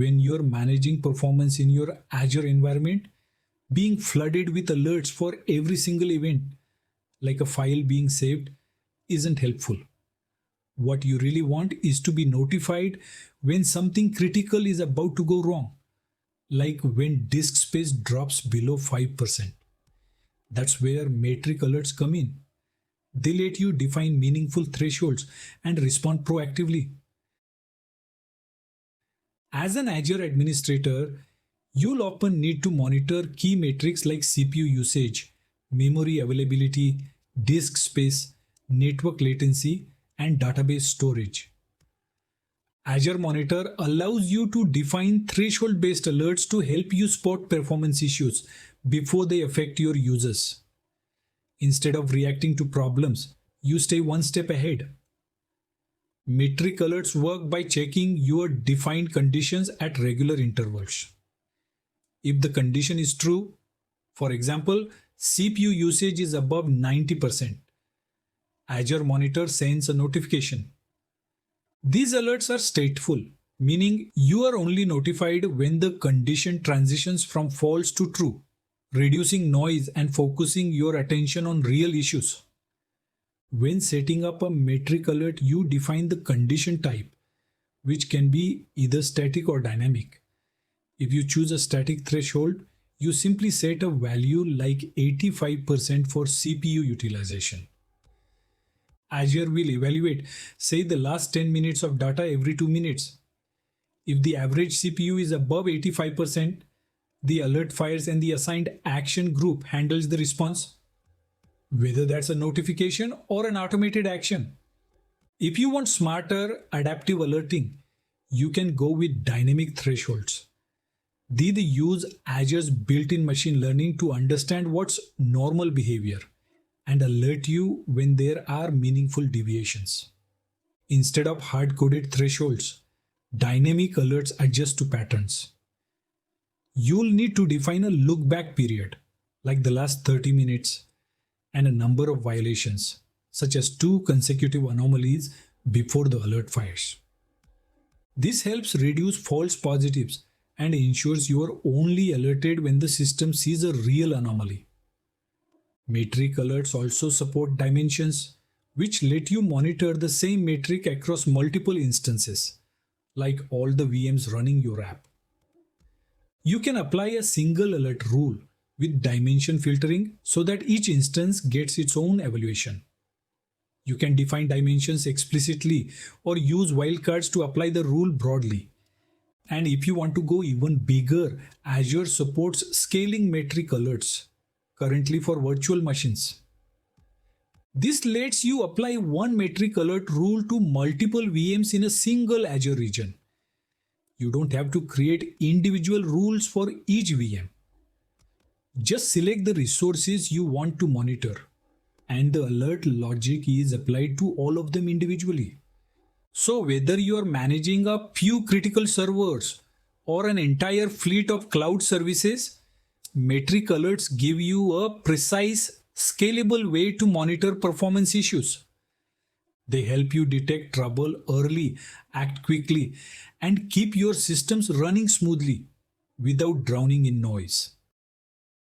when you're managing performance in your Azure environment, being flooded with alerts for every single event, like a file being saved, isn't helpful. What you really want is to be notified when something critical is about to go wrong, like when disk space drops below 5%. That's where metric alerts come in. They let you define meaningful thresholds and respond proactively. As an Azure administrator, you'll often need to monitor key metrics like CPU usage, memory availability, disk space, network latency, and database storage. Azure Monitor allows you to define threshold-based alerts to help you spot performance issues before they affect your users. Instead of reacting to problems, you stay one step ahead. Metric alerts work by checking your defined conditions at regular intervals. If the condition is true, for example, CPU usage is above 90%, Azure Monitor sends a notification. These alerts are stateful, meaning you are only notified when the condition transitions from false to true, reducing noise and focusing your attention on real issues. When setting up a metric alert, you define the condition type, which can be either static or dynamic. If you choose a static threshold, you simply set a value like 85% for CPU utilization. Azure will evaluate, say, the last 10 minutes of data every 2 minutes. If the average CPU is above 85%, the alert fires and the assigned action group handles the response, whether that's a notification or an automated action. If you want smarter adaptive alerting, you can go with dynamic thresholds. They use Azure's built-in machine learning to understand what's normal behavior and alert you when there are meaningful deviations. Instead of hard-coded thresholds, dynamic alerts adjust to patterns. You'll need to define a look-back period, like the last 30 minutes, and a number of violations, such as 2 consecutive anomalies before the alert fires. This helps reduce false positives and ensures you are only alerted when the system sees a real anomaly. Metric alerts also support dimensions, which let you monitor the same metric across multiple instances, like all the VMs running your app. You can apply a single alert rule with dimension filtering so that each instance gets its own evaluation. You can define dimensions explicitly or use wildcards to apply the rule broadly. And if you want to go even bigger, Azure supports scaling metric alerts, currently for virtual machines. This lets you apply one metric alert rule to multiple VMs in a single Azure region. You don't have to create individual rules for each VM. Just select the resources you want to monitor, and the alert logic is applied to all of them individually. So whether you are managing a few critical servers or an entire fleet of cloud services, metric alerts give you a precise, scalable way to monitor performance issues. They help you detect trouble early, act quickly, and keep your systems running smoothly without drowning in noise.